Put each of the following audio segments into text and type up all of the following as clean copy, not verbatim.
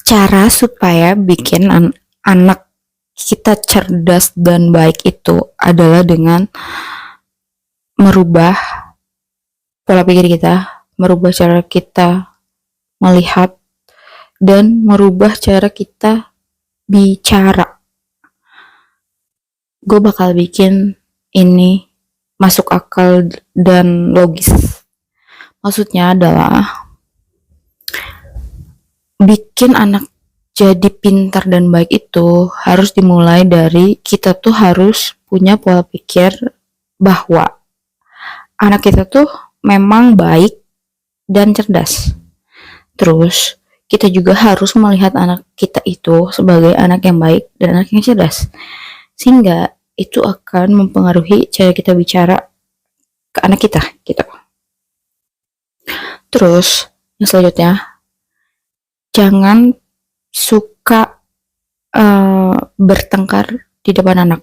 Cara supaya bikin anak kita cerdas dan baik itu adalah dengan merubah pola pikir kita, merubah cara kita melihat, dan merubah cara kita bicara. Gue bakal bikin ini masuk akal dan logis. Maksudnya adalah bikin anak jadi pintar dan baik itu harus dimulai dari kita tuh harus punya pola pikir bahwa anak kita tuh memang baik dan cerdas. Terus kita juga harus melihat anak kita itu sebagai anak yang baik dan anak yang cerdas. Sehingga itu akan mempengaruhi cara kita bicara ke anak kita gitu. Terus yang selanjutnya, jangan suka bertengkar di depan anak.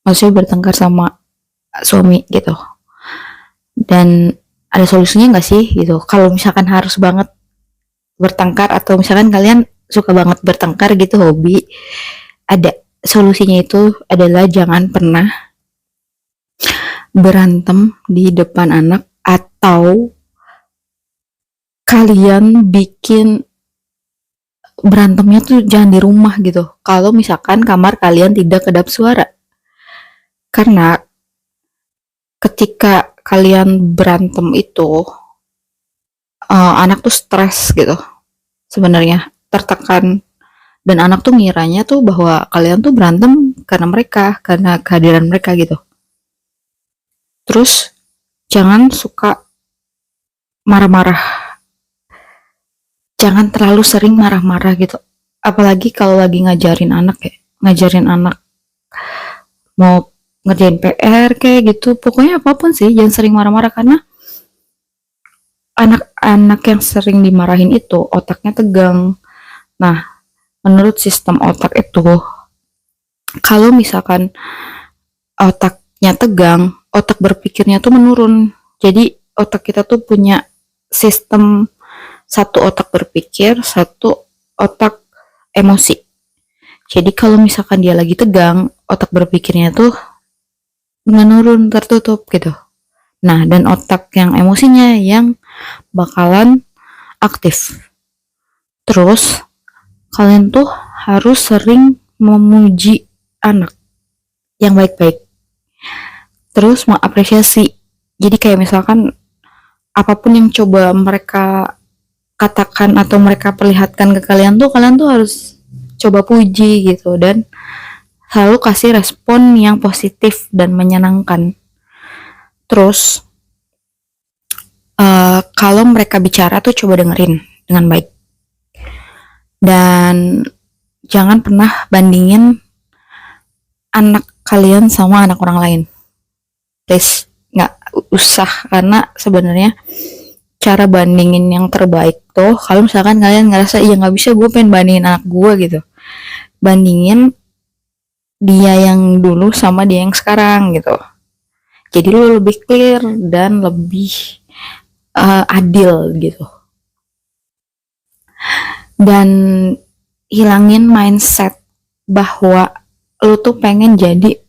Maksudnya bertengkar sama suami gitu. Dan ada solusinya nggak sih gitu? Kalau misalkan harus banget bertengkar atau misalkan kalian suka banget bertengkar gitu hobi, ada solusinya itu adalah jangan pernah berantem di depan anak atau kalian bikin berantemnya tuh jangan di rumah gitu. Kalau misalkan kamar kalian tidak kedap suara. Karena ketika kalian berantem itu anak tuh stres gitu. Sebenarnya tertekan dan anak tuh ngiranya tuh bahwa kalian tuh berantem karena mereka, karena kehadiran mereka gitu. Terus jangan suka marah-marah. Jangan terlalu sering marah-marah gitu. Apalagi kalau lagi ngajarin anak ya. Ngajarin anak mau ngerjain PR kayak gitu. Pokoknya apapun sih, jangan sering marah-marah karena anak-anak yang sering dimarahin itu otaknya tegang. Nah, menurut sistem otak itu, kalau misalkan otaknya tegang, otak berpikirnya tuh menurun. Jadi otak kita tuh punya sistem satu otak berpikir, satu otak emosi. Jadi kalau misalkan dia lagi tegang, otak berpikirnya tuh menurun, tertutup gitu. Nah, dan otak yang emosinya yang bakalan aktif. Terus kalian tuh harus sering memuji anak yang baik-baik. Terus mengapresiasi. Jadi kayak misalkan apapun yang coba mereka katakan atau mereka perlihatkan ke kalian tuh harus coba puji gitu dan selalu kasih respon yang positif dan menyenangkan. Terus kalau mereka bicara tuh coba dengerin dengan baik dan jangan pernah bandingin anak kalian sama anak orang lain. Please, nggak usah, karena sebenarnya cara bandingin yang terbaik tuh kalau misalkan kalian ngerasa iya nggak bisa gue pengen bandingin anak gue gitu, bandingin dia yang dulu sama dia yang sekarang gitu, jadi lu lebih clear dan lebih adil gitu. Dan hilangin mindset bahwa lu tuh pengen jadi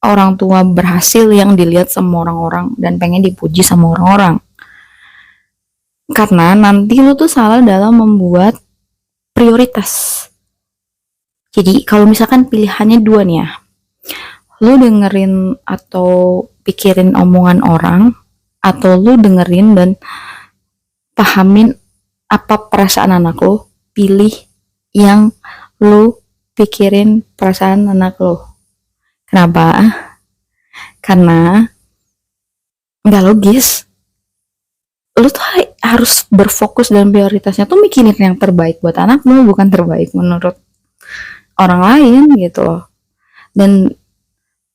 orang tua berhasil yang dilihat sama orang-orang dan pengen dipuji sama orang-orang. Karena nanti lu tuh salah dalam membuat prioritas. Jadi kalau misalkan pilihannya dua nih ya, lu dengerin atau pikirin omongan orang, atau lu dengerin dan pahamin apa perasaan anak lu, pilih yang lu pikirin perasaan anak lu. Kenapa? Karena nggak logis. Lu tuh harus berfokus dan prioritasnya tuh mikirin yang terbaik buat anakmu, bukan terbaik menurut orang lain gitu. Dan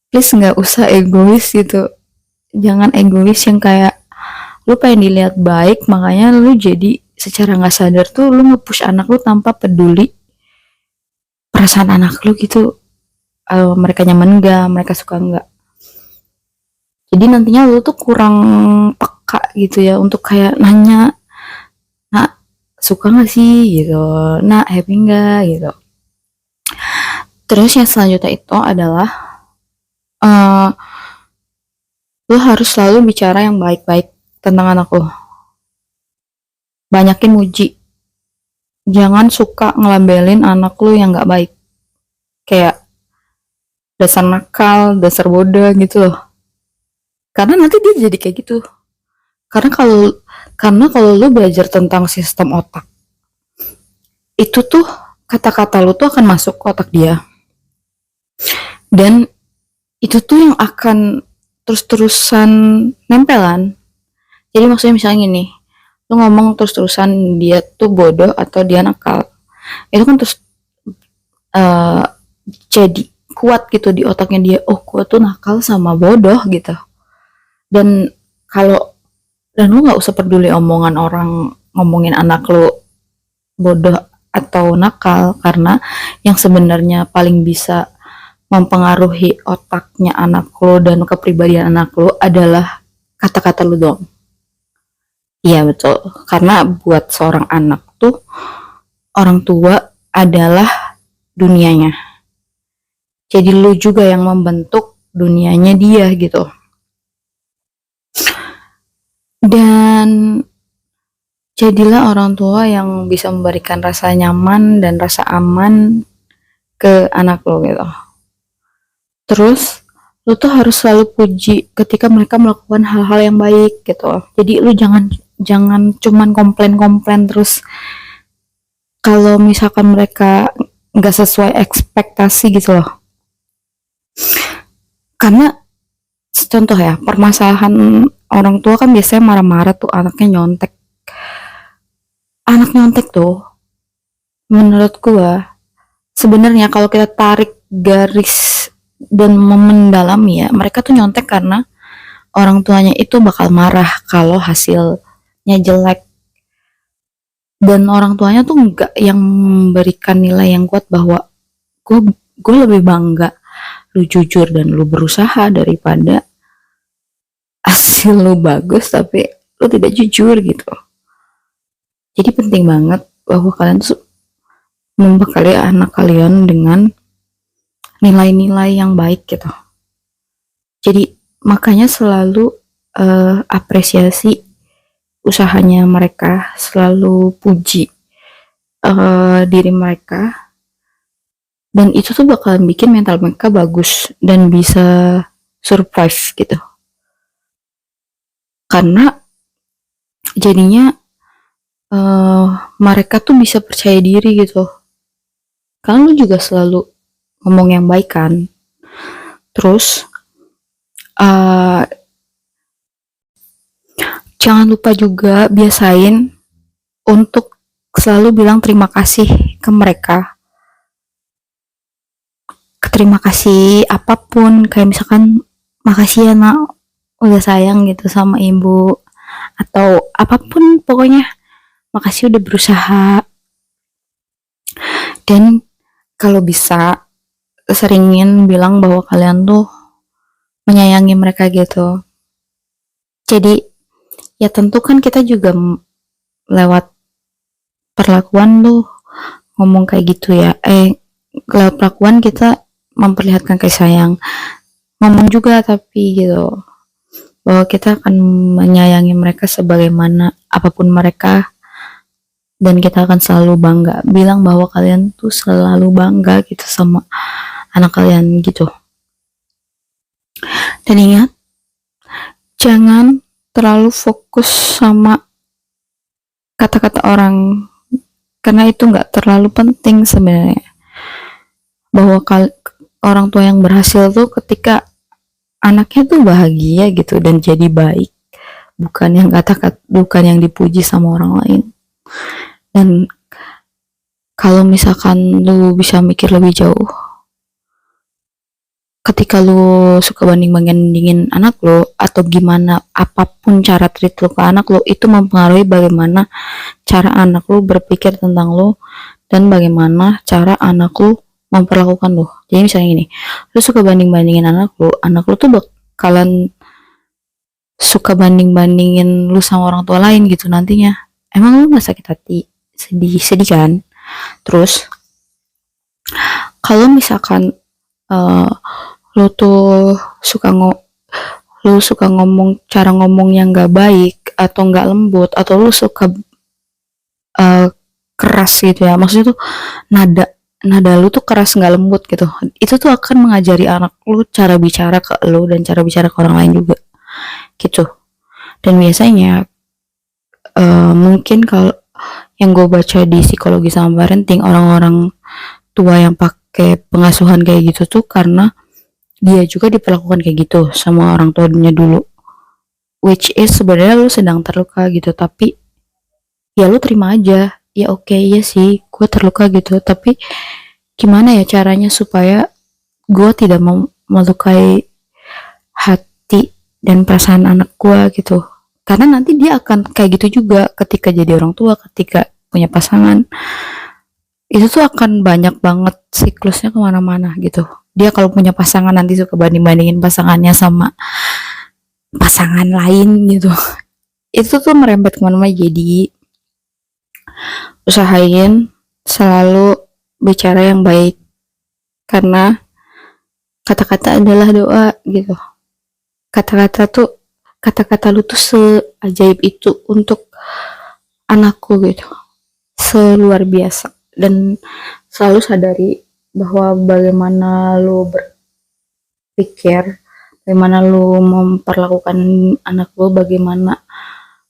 please nggak usah egois gitu. Jangan egois yang kayak lu pengen dilihat baik, makanya lu jadi secara nggak sadar tuh lu nge-push anak lu tanpa peduli perasaan anak lu gitu. Mereka nyaman nggak, mereka suka nggak. Jadi nantinya lu tuh kurang peka gitu ya untuk kayak nanya, nah suka gak sih gitu, nah happy gak gitu. Terus yang selanjutnya itu adalah uh, lo harus selalu bicara yang baik-baik tentang anak lo, banyakin muji, jangan suka ngelabelin anak lo yang gak baik kayak dasar nakal, dasar bodoh gitu loh, karena nanti dia jadi kayak gitu. Karena kalau lu belajar tentang sistem otak itu tuh, kata-kata lu tuh akan masuk ke otak dia, dan itu tuh yang akan terus-terusan nempelan. Jadi maksudnya misalnya gini, lu ngomong terus-terusan dia tuh bodoh atau dia nakal, itu kan terus uh, jadi kuat gitu di otaknya dia, oh gua tuh nakal sama bodoh gitu. Dan kalau dan lu nggak usah peduli omongan orang ngomongin anak lu bodoh atau nakal, karena yang sebenarnya paling bisa mempengaruhi otaknya anak lo dan kepribadian anak lo adalah kata-kata lu dong. Iya betul, karena buat seorang anak tuh orang tua adalah dunianya, jadi lu juga yang membentuk dunianya dia gitu. Dan jadilah orang tua yang bisa memberikan rasa nyaman dan rasa aman ke anak lo gitu. Terus lu tuh harus selalu puji ketika mereka melakukan hal-hal yang baik gitu. Jadi lu jangan cuman komplain terus kalau misalkan mereka nggak sesuai ekspektasi gitu loh. Karena contoh ya, permasalahan orang tua kan biasanya marah-marah tuh anaknya nyontek. Anak nyontek tuh menurut gua sebenarnya kalau kita tarik garis dan memendalami ya, mereka tuh nyontek karena orang tuanya itu bakal marah kalau hasilnya jelek, dan orang tuanya tuh nggak yang memberikan nilai yang kuat bahwa gue lebih bangga lu jujur dan lu berusaha daripada hasil lu bagus tapi lu tidak jujur gitu. Jadi penting banget bahwa kalian tuh membekali anak kalian dengan nilai-nilai yang baik gitu. Jadi makanya selalu apresiasi usahanya mereka, selalu puji diri mereka, dan itu tuh bakalan bikin mental mereka bagus dan bisa survive gitu. Karena jadinya mereka tuh bisa percaya diri gitu. Karena lu juga selalu ngomong yang baik kan. Terus jangan lupa juga biasain untuk selalu bilang terima kasih ke mereka. Terima kasih apapun, kayak misalkan makasih ya nak udah sayang gitu sama ibu, atau apapun pokoknya makasih udah berusaha. Dan kalau bisa seringin bilang bahwa kalian tuh menyayangi mereka gitu. Jadi ya tentu kan kita juga lewat perlakuan tuh ngomong kayak gitu ya, lewat perlakuan kita memperlihatkan kasih sayang, ngomong juga tapi gitu bahwa kita akan menyayangi mereka sebagaimana apapun mereka, dan kita akan selalu bangga bilang bahwa kalian tuh selalu bangga gitu sama anak kalian gitu. Dan ingat, jangan terlalu fokus sama kata-kata orang, karena itu nggak terlalu penting sebenarnya. Bahwa orang tua yang berhasil tuh ketika anaknya tuh bahagia gitu dan jadi baik, bukan yang dipuji sama orang lain. Dan kalau misalkan lu bisa mikir lebih jauh, ketika lu suka bandingin anak lu atau gimana, apapun cara treat lu ke anak lu, itu mempengaruhi bagaimana cara anak lu berpikir tentang lu dan bagaimana cara anak lu memperlakukan lu. Jadi misalnya gini, lu suka bandingin anak lu tuh bakalan suka bandingin lu sama orang tua lain gitu nantinya. Emang lu gak sakit hati sedih kan. Terus kalau misalkan lu tuh lu suka ngomong cara ngomong yang gak baik atau gak lembut, atau lu suka keras gitu ya, maksudnya tuh nada nada lu tuh keras nggak lembut gitu, itu tuh akan mengajari anak lu cara bicara ke lu dan cara bicara ke orang lain juga gitu. Dan biasanya mungkin kalau yang gue baca di psikologi sama parenting, orang-orang tua yang pakai pengasuhan kayak gitu tuh karena dia juga diperlakukan kayak gitu sama orang tuanya dulu, which is sebenarnya lu sedang terluka gitu, tapi ya lu terima aja, ya oke, ya sih gue terluka gitu, tapi gimana ya caranya supaya gue tidak melukai hati dan perasaan anak gue gitu, karena nanti dia akan kayak gitu juga ketika jadi orang tua, ketika punya pasangan. Itu tuh akan banyak banget siklusnya kemana-mana gitu. Dia kalau punya pasangan nanti suka banding-bandingin pasangannya sama pasangan lain gitu. Itu tuh merembet kemana-mana. Jadi usahain selalu bicara yang baik, karena kata-kata adalah doa gitu. Kata-kata lu tuh seajaib itu untuk anakku gitu, seluar biasa. Dan selalu sadari bahwa bagaimana lu berpikir, bagaimana lu memperlakukan anak lu, bagaimana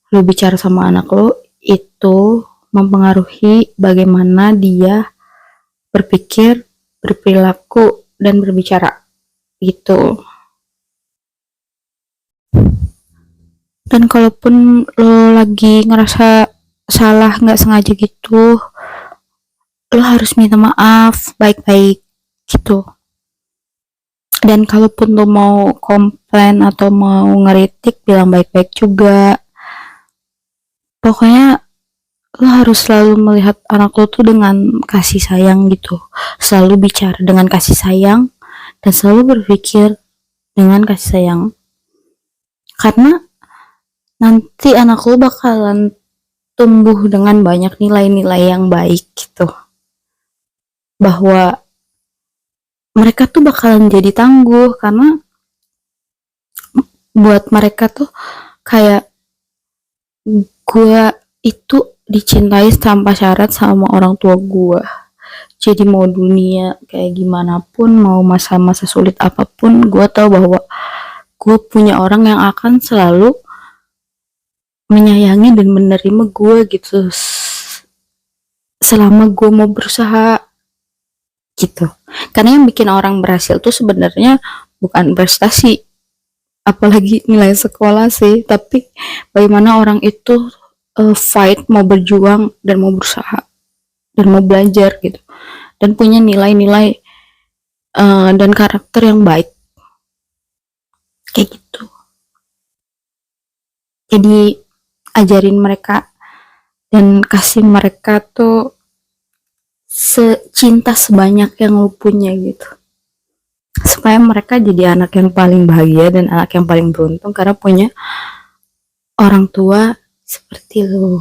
lu bicara sama anak lu, itu mempengaruhi bagaimana dia berpikir, berperilaku, dan berbicara gitu. Dan kalaupun lo lagi ngerasa salah nggak sengaja gitu, lo harus minta maaf baik-baik gitu. Dan kalaupun lo mau komplain atau mau ngeritik, bilang baik-baik juga. Pokoknya lo harus selalu melihat anak lo tuh dengan kasih sayang gitu, selalu bicara dengan kasih sayang dan selalu berpikir dengan kasih sayang, karena nanti anak lo bakalan tumbuh dengan banyak nilai-nilai yang baik gitu, bahwa mereka tuh bakalan jadi tangguh, karena buat mereka tuh kayak gue itu dicintai tanpa syarat sama orang tua gue. Jadi mau dunia kayak gimana pun, mau masa-masa sulit apapun, gue tahu bahwa gue punya orang yang akan selalu menyayangi dan menerima gue gitu, selama gue mau berusaha gitu. Karena yang bikin orang berhasil tuh sebenarnya bukan prestasi, apalagi nilai sekolah sih, tapi bagaimana orang itu fight, mau berjuang dan mau berusaha dan mau belajar gitu, dan punya nilai-nilai dan karakter yang baik kayak gitu. Jadi ajarin mereka dan kasih mereka tuh secinta sebanyak yang lu punya gitu, supaya mereka jadi anak yang paling bahagia dan anak yang paling beruntung karena punya orang tua seperti lu.